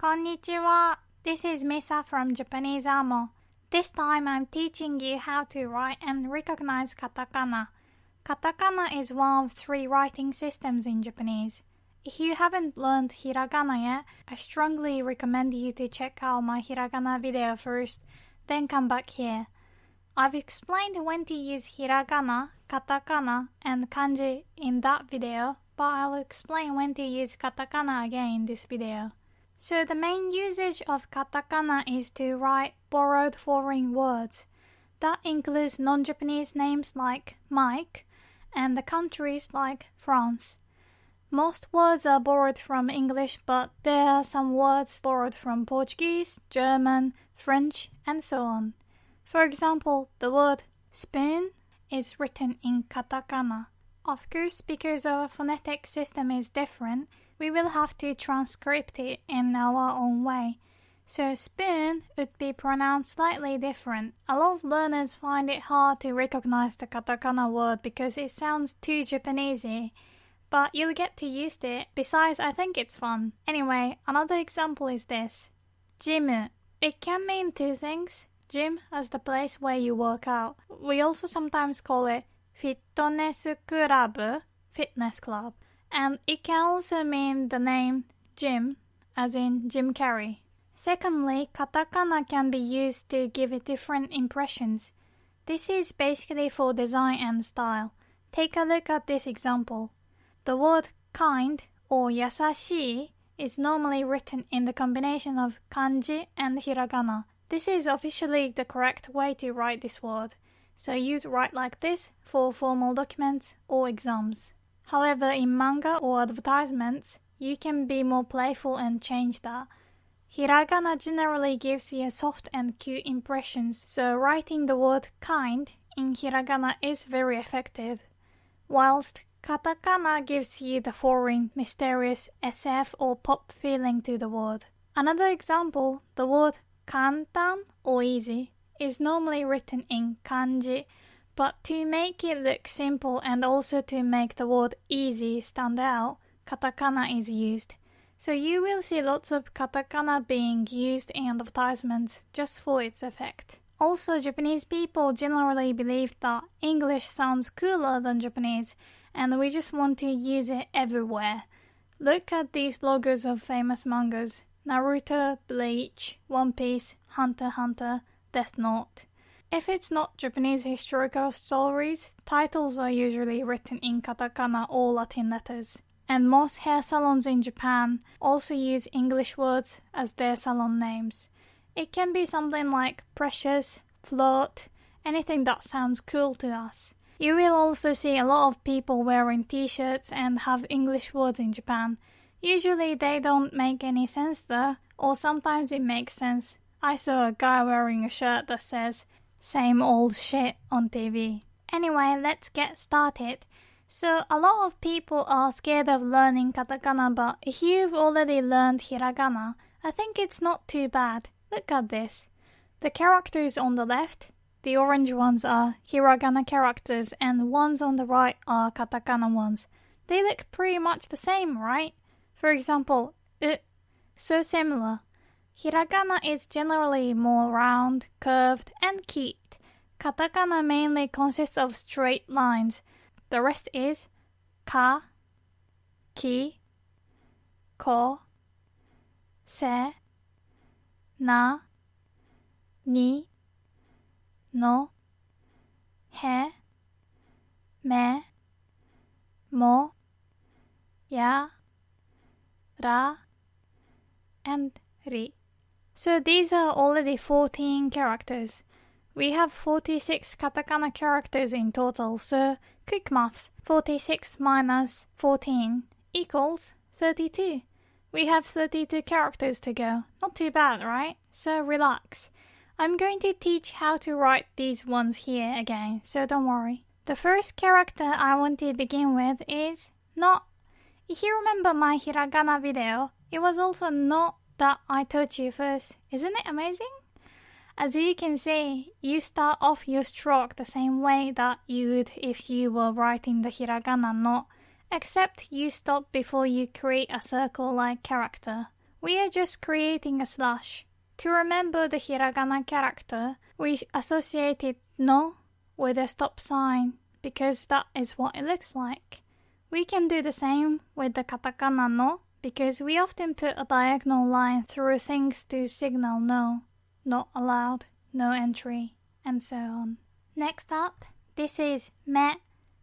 Konnichiwa. This is Misa from Japanese Amo. This time I'm teaching you how to write and recognize katakana. Katakana is one of 3 writing systems in Japanese. If you haven't learned Hiragana yet, I strongly recommend you to check out my Hiragana video first, then come back here. I've explained when to use Hiragana, Katakana, and Kanji in that video, but I'll explain when to use Katakana again in this video. So the main usage of Katakana is to write borrowed foreign words. That includes non-Japanese names like Mike, and the countries like France. Most words are borrowed from English, but there are some words borrowed from Portuguese, German, French, and so on. For example, the word spoon is written in katakana. Of course, because our phonetic system is different, we will have to transcript it in our own way. So spoon would be pronounced slightly different. A lot of learners find it hard to recognize the katakana word because it sounds too Japanesey. But you'll get to use it. Besides, I think it's fun. Anyway, another example is this. Gym. It can mean 2 things. Gym as the place where you work out. We also sometimes call it fitness club, fitness club. And it can also mean the name Jim, as in Jim Carrey. Secondly, katakana can be used to give it different impressions. This is basically for design and style. Take a look at this example. The word kind or yasashi is normally written in the combination of kanji and hiragana. This is officially the correct way to write this word. So you'd write like this for formal documents or exams. However, in manga or advertisements, you can be more playful and change that. Hiragana generally gives you soft and cute impressions, so writing the word kind in hiragana is very effective. Whilst katakana gives you the foreign, mysterious SF or pop feeling to the word. Another example, the word kantan or easy is normally written in kanji, but to make it look simple and also to make the word easy stand out, katakana is used. So you will see lots of katakana being used in advertisements just for its effect. Also, Japanese people generally believe that English sounds cooler than Japanese, and we just want to use it everywhere. Look at these logos of famous mangas: Naruto, Bleach, One Piece, Hunter x Hunter, Death Note. If it's not Japanese historical stories, titles are usually written in katakana or Latin letters. And most hair salons in Japan also use English words as their salon names. It can be something like precious, float, anything that sounds cool to us. You will also see a lot of people wearing t-shirts and have English words in Japan. Usually they don't make any sense though, or sometimes it makes sense. I saw a guy wearing a shirt that says, "Same old shit" on TV. Anyway, let's get started. So a lot of people are scared of learning katakana, but if you've already learned hiragana, I think it's not too bad. Look at this. The characters on the left, the orange ones are hiragana characters and ones on the right are katakana ones. They look pretty much the same, right? For example, so similar. Hiragana is generally more round, curved, and cute. Katakana mainly consists of straight lines. The rest is ka, ki, ko, se, na, ni, no, he, me, mo, ya, ra, and ri. So these are already 14 characters. We have 46 katakana characters in total, so quick maths. 46 minus 14 equals 32. We have 32 characters to go. Not too bad, right? So relax. I'm going to teach how to write these ones here again, so don't worry. The first character I want to begin with is no. If you remember my hiragana video, it was also no that I taught you first. Isn't it amazing? As you can see, you start off your stroke the same way that you would if you were writing the hiragana no, except you stop before you create a circle-like character. We are just creating a slash. To remember the hiragana character, we associated no with a stop sign because that is what it looks like. We can do the same with the katakana no because we often put a diagonal line through things to signal no, not allowed, no entry, and so on. Next up, this is me.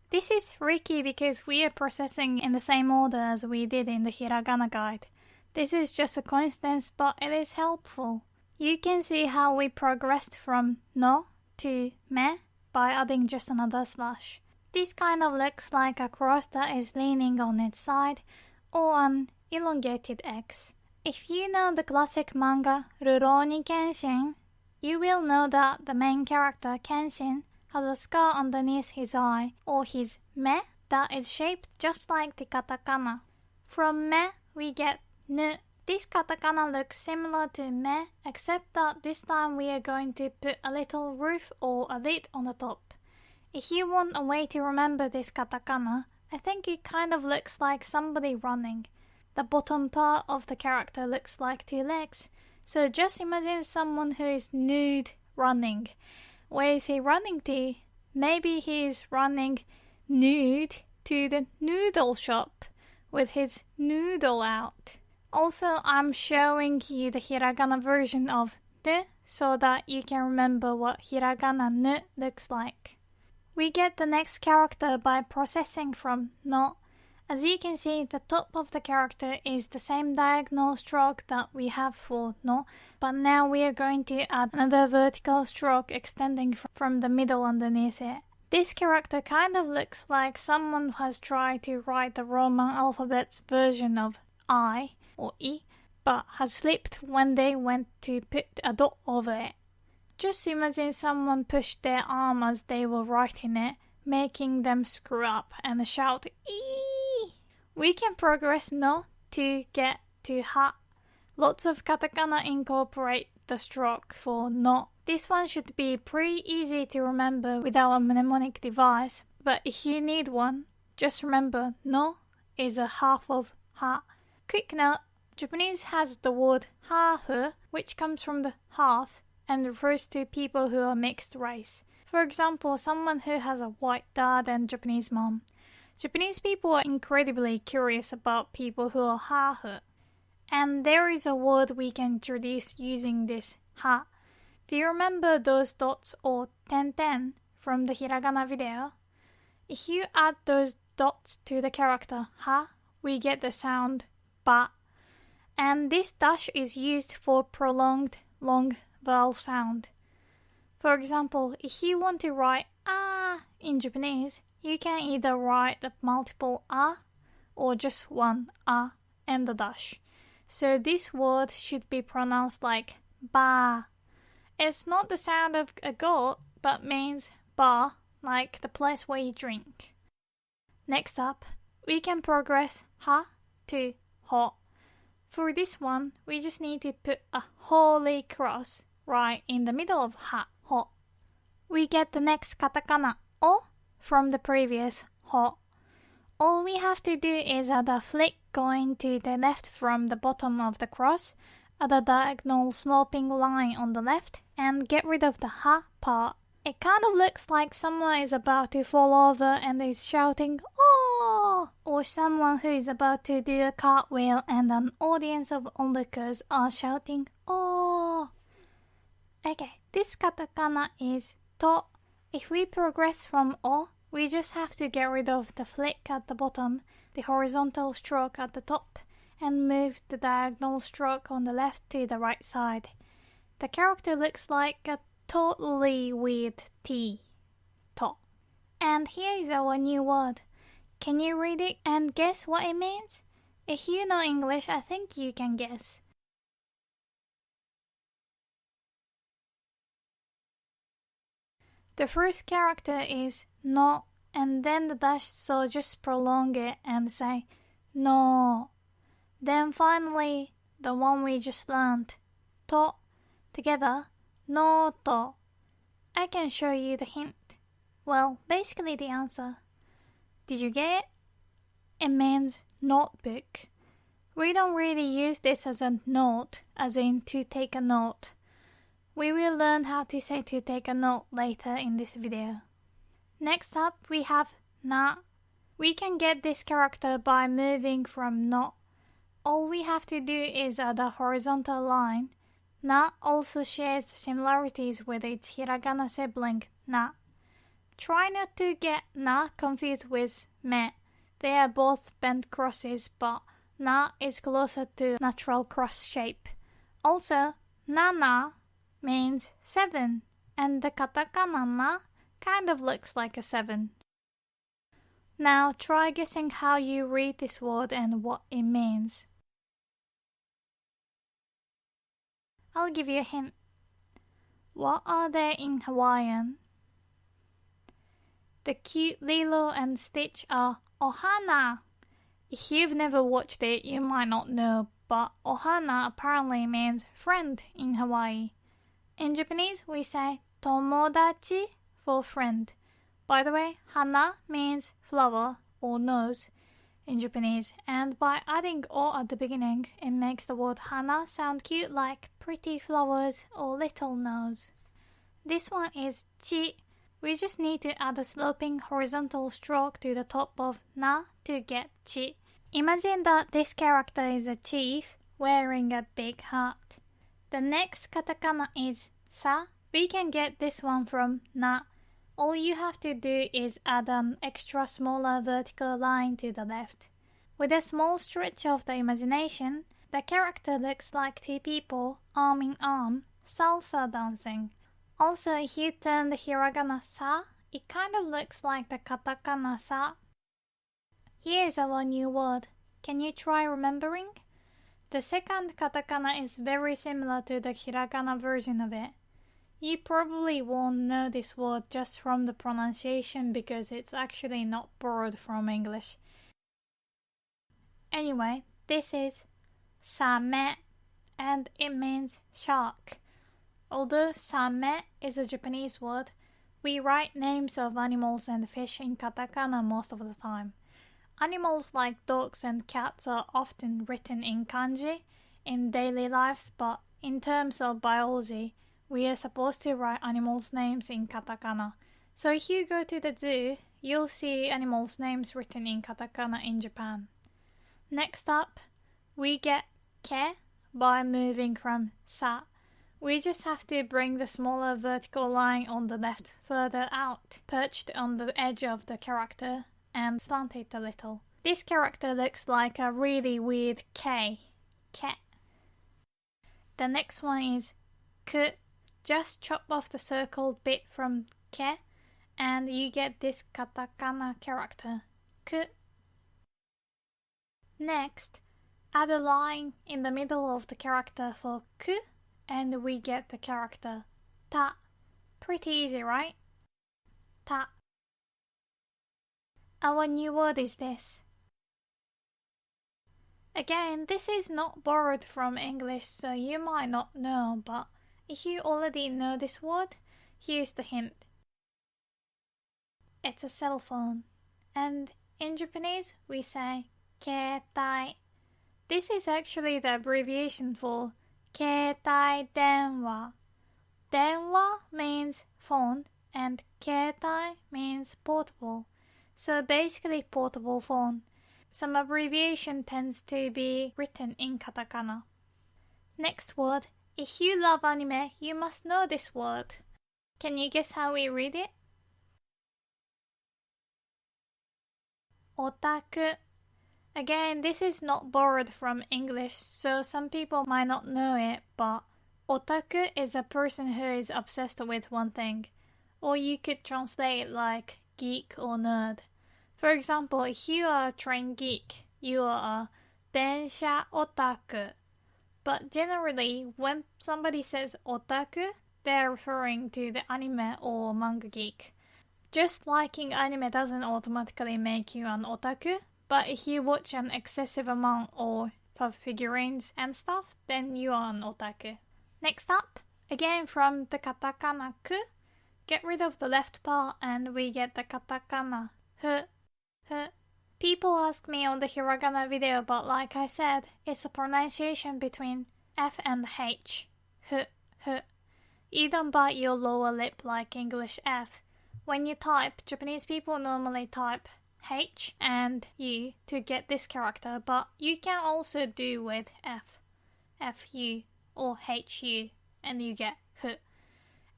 This is tricky because we are processing in the same order as we did in the hiragana guide. This is just a coincidence, but it is helpful. You can see how we progressed from no to me by adding just another slash. This kind of looks like a cross that is leaning on its side, or an elongated X. If you know the classic manga Rurouni Kenshin, you will know that the main character Kenshin has a scar underneath his eye, or his me, that is shaped just like the katakana. From me, we get nu. This katakana looks similar to me, except that this time we are going to put a little roof or a lid on the top. If you want a way to remember this katakana, I think it kind of looks like somebody running. The bottom part of the character looks like two legs, so just imagine someone who is nude running. Where is he running to? Maybe he is running nude to the noodle shop with his noodle out. Also, I'm showing you the hiragana version of nu so that you can remember what hiragana nu looks like. We get the next character by processing from no. As you can see, the top of the character is the same diagonal stroke that we have for no, but now we are going to add another vertical stroke extending from the middle underneath it. This character kind of looks like someone has tried to write the Roman alphabet's version of I or I, but has slipped when they went to put a dot over it. Just imagine someone pushed their arm as they were writing it, making them screw up and shout "ee." We can progress no to get to ha. Lots of katakana incorporate the stroke for no. This one should be pretty easy to remember without a mnemonic device, but if you need one, just remember no is a half of ha. Quick note, Japanese has the word hafu, which comes from the half and refers to people who are mixed race. For example, someone who has a white dad and Japanese mom. Japanese people are incredibly curious about people who are hafu. And there is a word we can introduce using this ha. Do you remember those dots or tenten from the hiragana video? If you add those dots to the character ha, we get the sound ba. And this dash is used for prolonged long vowel sound. For example, if you want to write ah in Japanese, you can either write the multiple ah or just one ah and the dash. So this word should be pronounced like ba. It's not the sound of a goat, but means bar, like the place where you drink. Next up, we can progress ha to ho. For this one, we just need to put a holy cross right in the middle of ha, ho. We get the next katakana, o, from the previous ho. All we have to do is add a flick going to the left from the bottom of the cross, add a diagonal sloping line on the left, and get rid of the ha part. It kind of looks like someone is about to fall over and is shouting, "Oh!" Or someone who is about to do a cartwheel and an audience of onlookers are shouting, "Oh!" Okay, this katakana is to. If we progress from o, we just have to get rid of the flick at the bottom, the horizontal stroke at the top, and move the diagonal stroke on the left to the right side. The character looks like a totally weird T. To. And here is our new word. Can you read it and guess what it means? If you know English, I think you can guess. The first character is no, and then the dash, so just prolong it and say no. Then finally, the one we just learned, to, together, no to. I can show you the hint. Well, basically the answer. Did you get it? It means notebook. We don't really use this as a note, as in to take a note. We will learn how to say to take a note later in this video. Next up, we have na. We can get this character by moving from no. All we have to do is add a horizontal line. Na also shares the similarities with its hiragana sibling, na. Try not to get na confused with me. They are both bent crosses, but na is closer to natural cross shape. Also, nana means 7, and the katakana na kind of looks like a 7. Now try guessing how you read this word and what it means. I'll give you a hint. What are they in Hawaiian? The cute Lilo and Stitch are Ohana. If you've never watched it, you might not know, but Ohana apparently means friend in Hawaii. In Japanese, we say tomodachi for friend. By the way, hana means flower or nose in Japanese, and by adding o at the beginning, it makes the word hana sound cute like pretty flowers or little nose. This one is chi. We just need to add a sloping horizontal stroke to the top of na to get chi. Imagine that this character is a chief wearing a big hat. The next katakana is sa. We can get this one from na. All you have to do is add an extra smaller vertical line to the left. With a small stretch of the imagination, the character looks like two people, arm in arm, salsa dancing. Also, if you turn the hiragana sa, it kind of looks like the katakana sa. Here's our new word. Can you try remembering? The second katakana is very similar to the hiragana version of it. You probably won't know this word just from the pronunciation because it's actually not borrowed from English. Anyway, this is same, and it means shark. Although same is a Japanese word, we write names of animals and fish in katakana most of the time. Animals like dogs and cats are often written in kanji in daily lives, but in terms of biology, we are supposed to write animals' names in katakana. So if you go to the zoo, you'll see animals' names written in katakana in Japan. Next up, we get ke by moving from sa. We just have to bring the smaller vertical line on the left further out, perched on the edge of the character, and slant it a little. This character looks like a really weird K. Ke. The next one is ku. Just chop off the circled bit from ke, and you get this katakana character, ku. Next, add a line in the middle of the character for ku, and we get the character ta. Pretty easy, right? Ta. Our new word is this. Again, this is not borrowed from English, so you might not know, but if you already know this word, here's the hint. It's a cell phone, and in Japanese we say keitai. This is actually the abbreviation for keitai denwa. Denwa means phone, and keitai means portable, so basically portable phone. Some abbreviation tends to be written in katakana. Next word. If you love anime, you must know this word. Can you guess how we read it? Otaku. Again, this is not borrowed from English, so some people might not know it, but otaku is a person who is obsessed with one thing. Or you could translate it like geek or nerd. For example, if you are a train geek, you are a densha otaku. But generally, when somebody says otaku, they're referring to the anime or manga geek. Just liking anime doesn't automatically make you an otaku, but if you watch an excessive amount of figurines and stuff, then you are an otaku. Next up, again from the katakana ku, get rid of the left part and we get the katakana hu. People ask me on the Hiragana video, but like I said, it's a pronunciation between F and H. H. You don't bite your lower lip like English F. When you type, Japanese people normally type H and U to get this character, but you can also do with FU or HU and you get H.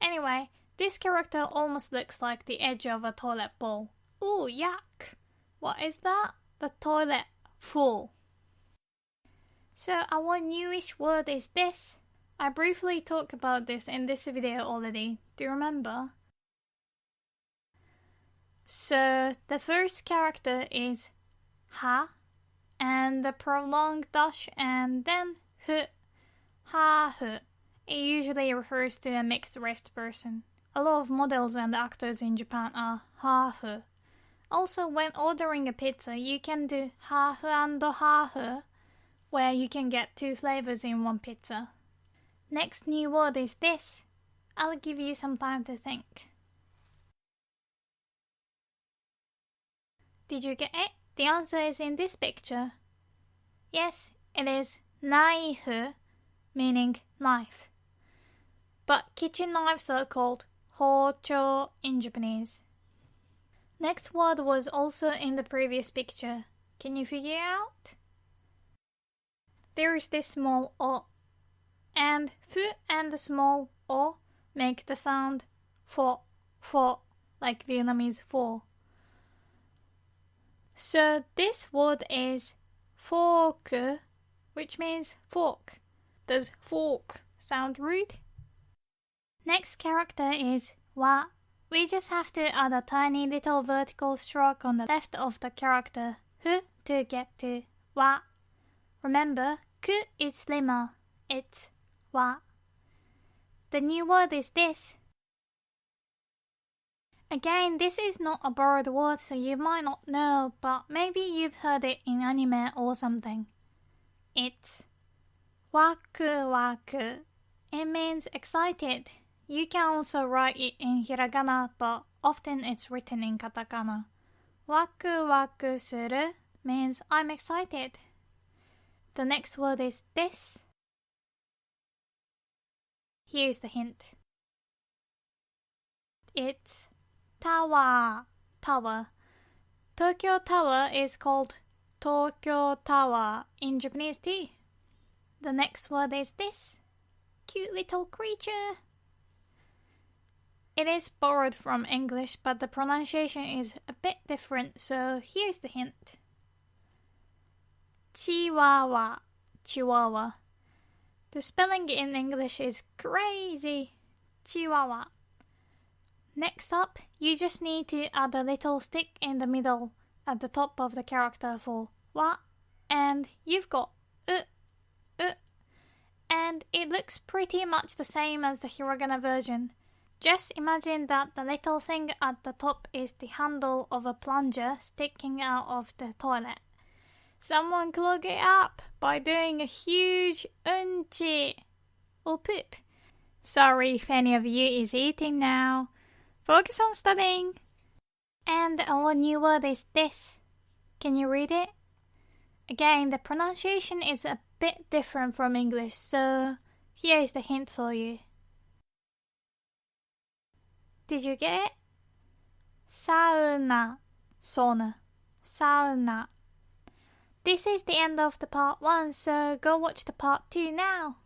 Anyway, this character almost looks like the edge of a toilet bowl. Ooh, yuck! What is that? The toilet full. So our newish word is this. I briefly talked about this in this video already. Do you remember? So the first character is ha, and the prolonged dash and then hu, ha hu. It usually refers to a mixed race person. A lot of models and actors in Japan are ha hu. Also, when ordering a pizza, you can do ha hu and ha hu, where you can get 2 flavors in one pizza. Next new word is this. I'll give you some time to think. Did you get it? The answer is in this picture. Yes, it is naifu, meaning knife. But kitchen knives are called hocho in Japanese. Next word was also in the previous picture. Can you figure it out? There is this small o, and fu and the small o make the sound fo, like Vietnamese for. So this word is fork, which means fork. Does fork sound rude? Next character is wa. We just have to add a tiny little vertical stroke on the left of the character hu to get to wa. Remember, ku is slimmer. It's wa. The new word is this. Again, this is not a borrowed word, so you might not know, but maybe you've heard it in anime or something. It's waku waku. It means excited. You can also write it in Hiragana, but often it's written in Katakana. Waku waku suru means I'm excited. The next word is this. Here's the hint. It's tower. Tokyo Tower is called Tokyo Tower in Japanese too. The next word is this. Cute little creature. It is borrowed from English, but the pronunciation is a bit different, so here's the hint. Chihuahua. The spelling in English is crazy. Chihuahua. Next up, you just need to add a little stick in the middle at the top of the character for wa, and you've got and it looks pretty much the same as the Hiragana version. Just imagine that the little thing at the top is the handle of a plunger sticking out of the toilet. Someone clog it up by doing a huge unchi or poop. Sorry if any of you is eating now. Focus on studying. And our new word is this. Can you read it? Again, the pronunciation is a bit different from English, so here is the hint for you. Did you get it? Sauna. Sauna. This is the end of the part 1, so go watch the part 2 now.